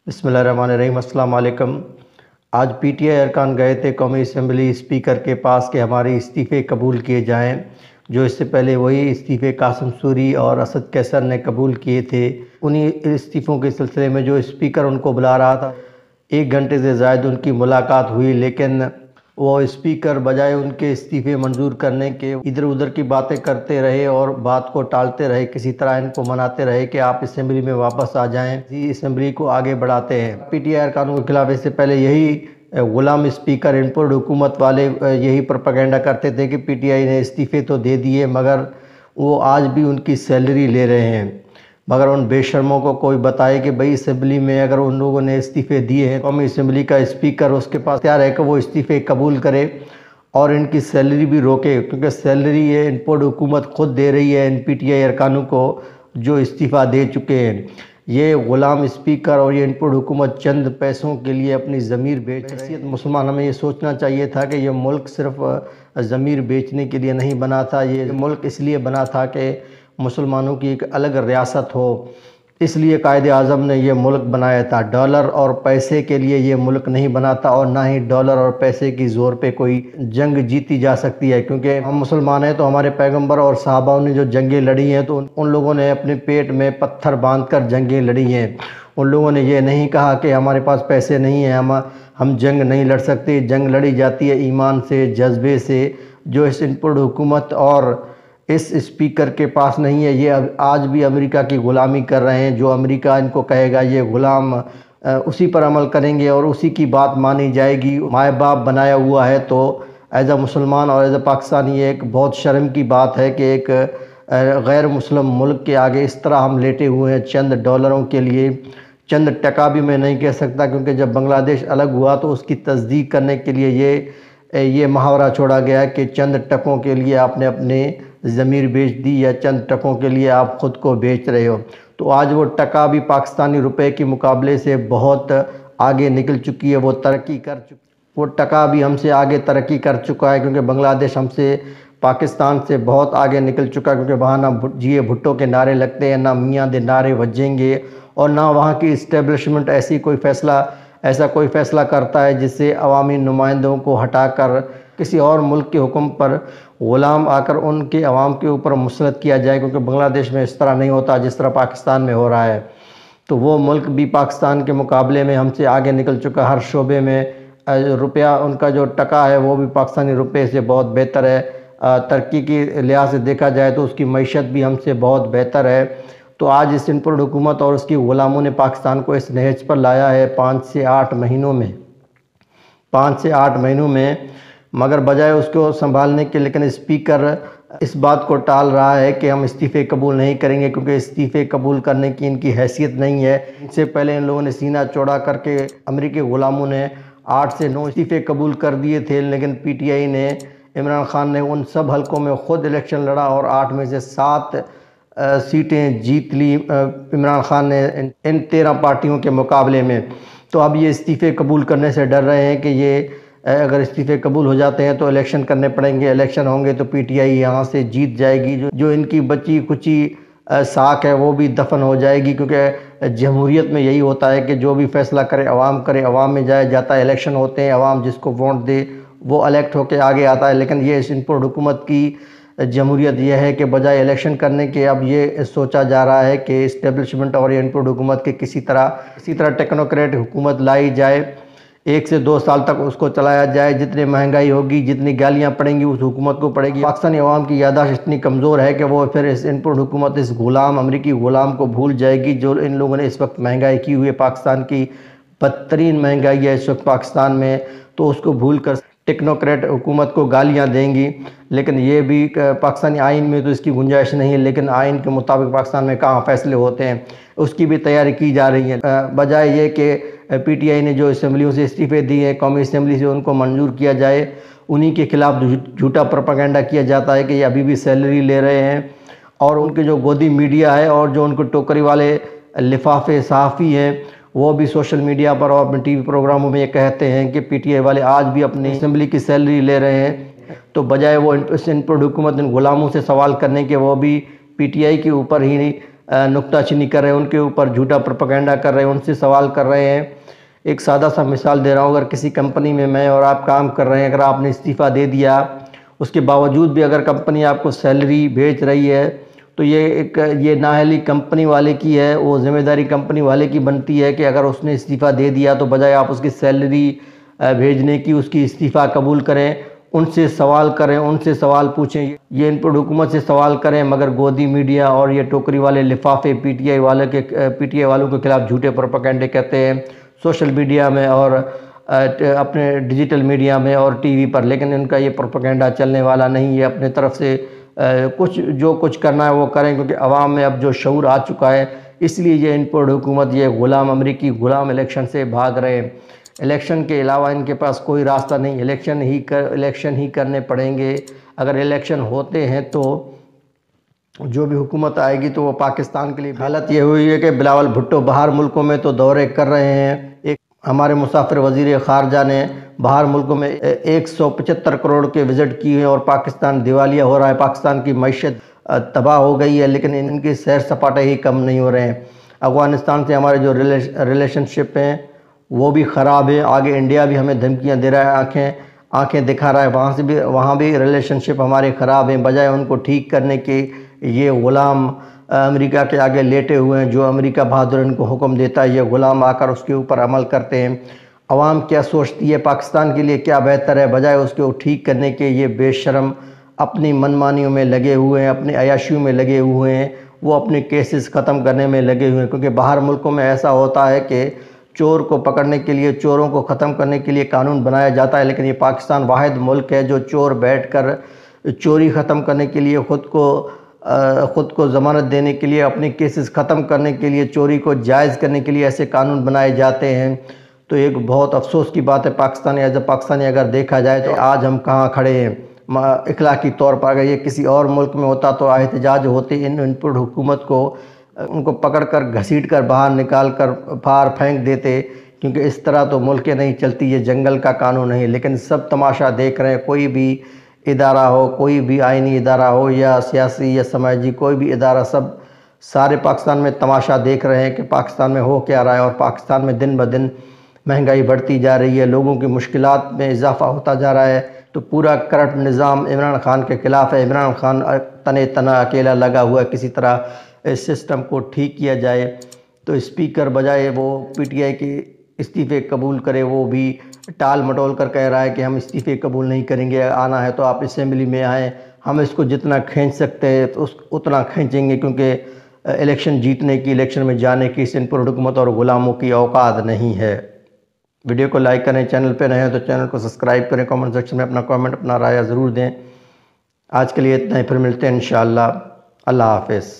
بسم اللہ الرحمن الرحیم۔ السلام علیکم۔ آج پی ٹی آئی ارکان گئے تھے قومی اسمبلی اسپیکر کے پاس کہ ہمارے استعفے قبول کیے جائیں، جو اس سے پہلے وہی استعفے قاسم سوری اور اسد قیصر نے قبول کیے تھے۔ انہی استعفوں کے سلسلے میں جو اسپیکر ان کو بلا رہا تھا، 1 گھنٹے سے زائد ان کی ملاقات ہوئی، لیکن وہ اسپیکر بجائے ان کے استعفے منظور کرنے کے ادھر ادھر کی باتیں کرتے رہے اور بات کو ٹالتے رہے، کسی طرح ان کو مناتے رہے کہ آپ اسمبلی میں واپس آ جائیں، اسمبلی کو آگے بڑھاتے ہیں۔ پی ٹی آئی ارکانوں کے خلاف اس سے پہلے یہی غلام اسپیکر ان پر حکومت والے یہی پروپیگنڈا کرتے تھے کہ پی ٹی آئی نے استعفے تو دے دیے مگر وہ آج بھی ان کی سیلری لے رہے ہیں، مگر ان بے شرموں کو کوئی بتائے کہ بھئی اسمبلی میں اگر ان لوگوں نے استعفے دیے ہیں، قومی اسمبلی کا اسپیکر اس کے پاس اختیار ہے کہ وہ استعفے قبول کرے اور ان کی سیلری بھی روکے، کیونکہ سیلری یہ ان پر حکومت خود دے رہی ہے ان پی ٹی آئی ارکانوں کو جو استعفیٰ دے چکے ہیں۔ یہ غلام اسپیکر اور یہ ان پر حکومت چند پیسوں کے لیے اپنی ضمیر بیچ رہے ہیں۔ مسلمان ہمیں یہ سوچنا چاہیے تھا کہ یہ ملک صرف ضمیر بیچنے کے لیے نہیں بنا تھا، یہ ملک اس لیے بنا تھا کہ مسلمانوں کی ایک الگ ریاست ہو، اس لیے قائد اعظم نے یہ ملک بنایا تھا۔ ڈالر اور پیسے کے لیے یہ ملک نہیں بنا تھا اور نہ ہی ڈالر اور پیسے کی زور پہ کوئی جنگ جیتی جا سکتی ہے، کیونکہ ہم مسلمان ہیں تو ہمارے پیغمبر اور صحابہ نے جو جنگیں لڑی ہیں تو ان لوگوں نے اپنے پیٹ میں پتھر باندھ کر جنگیں لڑی ہیں۔ ان لوگوں نے یہ نہیں کہا کہ ہمارے پاس پیسے نہیں ہیں، ہم جنگ نہیں لڑ سکتے۔ جنگ لڑی جاتی ہے ایمان سے، جذبے سے، جو اس ان پر حکومت اور اس اسپیکر کے پاس نہیں ہے۔ یہ آج بھی امریکہ کی غلامی کر رہے ہیں، جو امریکہ ان کو کہے گا یہ غلام اسی پر عمل کریں گے اور اسی کی بات مانی جائے گی۔ مائے باپ بنایا ہوا ہے تو ایز اے مسلمان اور ایز اے پاکستانی یہ ایک بہت شرم کی بات ہے کہ ایک غیر مسلم ملک کے آگے اس طرح ہم لیٹے ہوئے ہیں چند ڈالروں کے لیے۔ چند ٹکا بھی میں نہیں کہہ سکتا، کیونکہ جب بنگلہ دیش الگ ہوا تو اس کی تصدیق کرنے کے لیے یہ محاورہ چھوڑا گیا کہ چند ٹکوں کے لیے آپ نے اپنے ضمیر بیچ دی یا چند ٹکوں کے لیے آپ خود کو بیچ رہے ہو۔ تو آج وہ ٹکا بھی پاکستانی روپے کے مقابلے سے بہت آگے نکل چکی ہے، وہ ترقی کر چکی، وہ ٹکا بھی ہم سے آگے ترقی کر چکا ہے، کیونکہ بنگلہ دیش ہم سے پاکستان سے بہت آگے نکل چکا ہے، کیونکہ وہاں نہ جیے بھٹو کے نعرے لگتے ہیں، نہ میاں دے نعرے وجیں گے، اور نہ وہاں کی اسٹیبلشمنٹ ایسا کوئی فیصلہ کرتا ہے جس سے عوامی نمائندوں کو ہٹا کر کسی اور ملک کے حکم پر غلام آ کر ان کے عوام کے اوپر مسلط کیا جائے، کیونکہ بنگلہ دیش میں اس طرح نہیں ہوتا جس طرح پاکستان میں ہو رہا ہے۔ تو وہ ملک بھی پاکستان کے مقابلے میں ہم سے آگے نکل چکا، ہر شعبے میں روپیہ ان کا جو ٹکا ہے وہ بھی پاکستانی روپے سے بہت بہتر ہے۔ ترقی کی لحاظ سے دیکھا جائے تو اس کی معیشت بھی ہم سے بہت بہتر ہے۔ تو آج اس ان پر حکومت اور اس کی غلاموں نے پاکستان کو اس نہج پر لایا ہے 5 سے 8 مہینوں میں، مگر بجائے اس کو سنبھالنے کے لیکن اسپیکر اس بات کو ٹال رہا ہے کہ ہم استعفے قبول نہیں کریں گے، کیونکہ استعفے قبول کرنے کی ان کی حیثیت نہیں ہے۔ ان سے پہلے ان لوگوں نے سینہ چوڑا کر کے امریکی غلاموں نے 8 سے 9 استعفے قبول کر دیے تھے، لیکن پی ٹی آئی نے، عمران خان نے ان سب حلقوں میں خود الیکشن لڑا اور 8 میں سے 7 سیٹیں جیت لی عمران خان نے ان 13 پارٹیوں کے مقابلے میں۔ تو اب یہ استعفے قبول کرنے سے ڈر رہے ہیں کہ یہ اگر استعفے قبول ہو جاتے ہیں تو الیکشن کرنے پڑیں گے، الیکشن ہوں گے تو پی ٹی آئی یہاں سے جیت جائے گی، جو ان کی بچی کچی ساکھ ہے وہ بھی دفن ہو جائے گی، کیونکہ جمہوریت میں یہی ہوتا ہے کہ جو بھی فیصلہ کرے عوام میں جاتا ہے، الیکشن ہوتے ہیں، عوام جس کو ووٹ دے وہ الیکٹ ہو کے آگے آتا ہے۔ لیکن یہ ان پر حکومت کی جمہوریت یہ ہے کہ بجائے الیکشن کرنے کے اب یہ سوچا جا رہا ہے کہ اسٹیبلشمنٹ اور ان پر حکومت کے کسی طرح ٹیکنوکریٹ حکومت لائی جائے، 1 سے 2 سال تک اس کو چلایا جائے، جتنی مہنگائی ہوگی، جتنی گالیاں پڑیں گی اس حکومت کو پڑے گی۔ پاکستانی عوام کی یادداشت اتنی کمزور ہے کہ وہ پھر اس ان پر حکومت اس امریکی غلام کو بھول جائے گی، جو ان لوگوں نے اس وقت مہنگائی کی ہوئی ہے، پاکستان کی بدترین مہنگائی ہے اس وقت پاکستان میں، تو اس کو بھول کر ٹیکنوکریٹ حکومت کو گالیاں دیں گی۔ لیکن یہ بھی پاکستانی آئین میں تو اس کی گنجائش نہیں ہے، لیکن آئین کے مطابق پاکستان میں کہاں فیصلے ہوتے ہیں، اس کی بھی تیاری کی جا رہی ہے۔ بجائے یہ کہ پی ٹی آئی نے جو اسمبلیوں سے استعفے دیے ہیں، قومی اسمبلی سے ان کو منظور کیا جائے، انہی کے خلاف جھوٹا پروپیگنڈا کیا جاتا ہے کہ یہ ابھی بھی سیلری لے رہے ہیں، اور ان کے جو گودی میڈیا ہے اور جو ان کو ٹوکری والے لفافے صحافی ہیں وہ بھی سوشل میڈیا پر اور اپنے ٹی وی پروگراموں میں یہ کہتے ہیں کہ پی ٹی آئی والے آج بھی اپنی اسمبلی کی سیلری لے رہے ہیں۔ تو بجائے وہ ان پر حکومت ان غلاموں سے سوال کرنے کے وہ بھی پی ٹی آئی کے اوپر ہی نکتہ چینی کر رہے ہیں، ان کے اوپر جھوٹا پروپیگنڈا کر رہے ہیں، ان سے سوال کر رہے ہیں۔ ایک سادہ سا مثال دے رہا ہوں، اگر کسی کمپنی میں اور آپ کام کر رہے ہیں، اگر آپ نے استعفیٰ دے دیا، اس کے باوجود بھی اگر کمپنی آپ کو سیلری بھیج رہی ہے تو یہ نااہلی کمپنی والے کی ہے، وہ ذمہ داری کمپنی والے کی بنتی ہے کہ اگر اس نے استعفیٰ دے دیا تو بجائے آپ اس کی سیلری بھیجنے کی اس کی استعفیٰ قبول کریں، ان سے سوال کریں، ان سے سوال پوچھیں، یہ ان پر حکومت سے سوال کریں، مگر گودی میڈیا اور یہ ٹوکری والے لفافے پی ٹی آئی والوں کے خلاف جھوٹے پروپیگنڈے کہتے ہیں سوشل میڈیا میں اور اپنے ڈیجیٹل میڈیا میں اور ٹی وی پر، لیکن ان کا یہ پروپیگنڈا چلنے والا نہیں۔ یہ اپنے طرف سے جو کچھ کرنا ہے وہ کریں، کیونکہ عوام میں اب جو شعور آ چکا ہے، اس لیے یہ ان پر حکومت یہ غلام امریکی غلام الیکشن سے بھاگ رہے ہیں۔ الیکشن کے علاوہ ان کے پاس کوئی راستہ نہیں، الیکشن ہی کرنے پڑیں گے۔ اگر الیکشن ہوتے ہیں تو جو بھی حکومت آئے گی تو وہ پاکستان کے لیے حالت یہ ہوئی ہے کہ بلاول بھٹو باہر ملکوں میں تو دورے کر رہے ہیں۔ ایک ہمارے مسافر وزیر خارجہ نے باہر ملکوں میں 175 کروڑ کے وزٹ کیے ہیں اور پاکستان دیوالیہ ہو رہا ہے، پاکستان کی معیشت تباہ ہو گئی ہے، لیکن ان کی سیر سپاٹے ہی کم نہیں ہو رہے ہیں۔ افغانستان سے ہمارے جو ریلیشن شپ ہیں وہ بھی خراب ہے، آگے انڈیا بھی ہمیں دھمکیاں دے رہا ہے، آنکھیں دکھا رہا ہے، وہاں بھی ریلیشن شپ ہمارے خراب ہیں، بجائے ان کو ٹھیک کرنے کے یہ غلام امریکہ کے آگے لیٹے ہوئے ہیں، جو امریکہ بہادر ان کو حکم دیتا ہے، یہ غلام آ کر اس کے اوپر عمل کرتے ہیں۔ عوام کیا سوچتی ہے، پاکستان کے لیے کیا بہتر ہے، بجائے اس کو ٹھیک کرنے کے یہ بے شرم اپنی منمانیوں میں لگے ہوئے ہیں، اپنی عیاشیوں میں لگے ہوئے ہیں، وہ اپنے کیسز ختم کرنے میں لگے ہوئے ہیں، کیونکہ باہر ملکوں میں ایسا ہوتا ہے کہ چور کو پکڑنے کے لیے، چوروں کو ختم کرنے کے لیے قانون بنایا جاتا ہے، لیکن یہ پاکستان واحد ملک ہے جو چور بیٹھ کر چوری ختم کرنے کے لیے، خود کو ضمانت دینے کے لیے، اپنے کیسز ختم کرنے کے لیے، چوری کو جائز کرنے کے لیے ایسے قانون بنائے جاتے ہیں۔ تو ایک بہت افسوس کی بات ہے پاکستانی اگر دیکھا جائے تو آج ہم کہاں کھڑے ہیں اخلاقی طور پر۔ اگر یہ کسی اور ملک میں ہوتا تو احتجاج ہوتے، ان پر حکومت کو ان کو پکڑ کر گھسیٹ کر باہر نکال کر پھار پھینک دیتے، کیونکہ اس طرح تو ملکیں نہیں چلتی، یہ جنگل کا قانون نہیں۔ لیکن سب تماشا دیکھ رہے ہیں، کوئی بھی ادارہ ہو، کوئی بھی آئینی ادارہ ہو یا سیاسی یا سماجی کوئی بھی ادارہ، سارے پاکستان میں تماشا دیکھ رہے ہیں کہ پاکستان میں ہو کیا رہا ہے، اور پاکستان میں دن بدن مہنگائی بڑھتی جا رہی ہے، لوگوں کی مشکلات میں اضافہ ہوتا جا رہا ہے۔ تو پورا کرپٹ نظام عمران خان کے خلاف ہے، عمران خان تنہا اکیلا لگا ہوا ہے، کسی طرح اس سسٹم کو ٹھیک کیا جائے۔ تو اسپیکر بجائے وہ پی ٹی آئی کے استعفے قبول کرے، وہ بھی ٹال مٹول کر کہہ رہا ہے کہ ہم استعفے قبول نہیں کریں گے، آنا ہے تو آپ اسمبلی میں آئیں، ہم اس کو جتنا کھینچ سکتے ہیں تو اتنا کھینچیں گے، کیونکہ الیکشن جیتنے کی، الیکشن میں جانے کی اس ان پر حکومت اور غلاموں کی اوقات نہیں ہے۔ ویڈیو کو لائک کریں، چینل پہ نئے ہیں تو چینل کو سبسکرائب کریں، کامنٹ سیکشن میں اپنا کامنٹ، اپنا رائے ضرور دیں۔ آج کے لیے اتنا ہی، پھر ملتے ہیں انشاءاللہ۔ اللہ حافظ۔